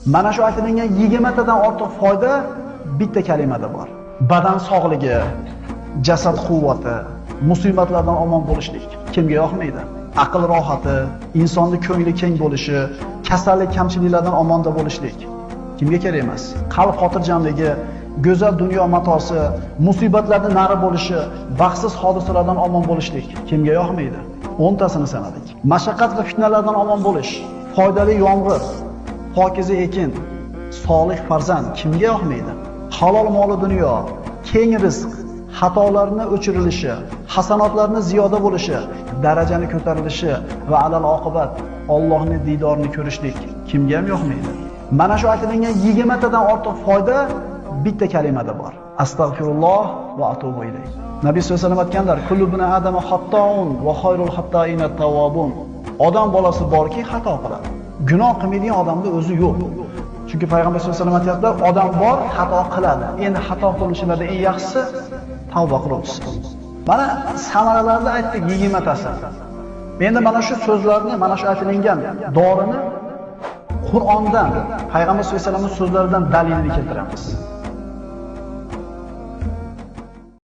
Mana shu aytilgan 20 tadan ortiq foyda bitta kalimada bor. Badan sog'ligi, jasad quvvati, musibatlardan omon bo'lishlik kimga yoqmaydi? Aql rohati, insonning ko'ngli keng bo'lishi, kasallik kamchiliklardan omonda bo'lishlik kimga kerak emas? Qalb xotirjamligi, go'zal dunyo matosi, musibatlardan nari bo'lishi, baxtsiz hodisalardan omon bo'lishlik kimga yoqmaydi? 10 tasini sanadik. Mashaqqat va fitnalardan omon bo'lish, foydali yomg'ir, pokiza ekin, solih farzand kimga yoqmaydi? Halol moli dunyo, keng rizq, xatolarni o'chirilishi, hasanotlarni ziyoda bo'lishi, darajani ko'tarilishi va alal oqibat Allohning diydorini ko'rishlik kimga ham yoqmaydi? Mana shu aytilgan 20 tadan ortiq foyda bitta kalimada bor. Astagfirulloh va atubu ilayh. Nabiy sollallohu alayhi vasallam aytganlar: "Kullu bani adama xattoun va xoyrul xatta'ina tawwabun." Odam bolasi borki, xato qiladi. Gunoh qilmaydigan odamning o'zi yo'q. Chunki payg'ambar sollallohu alayhi vasallam aytadilar, odam bor, xato qiladi. Endi xato qilishlarda eng yaxshisi tavba qiluvchisi. Mana samaralarni aytdik 20 tasi. Endi mana shu so'zlarni, mana shu aytilgan dorini Qur'ondan, payg'ambar sollallohu alayhi vasallamning so'zlaridan dalilini keltiramiz.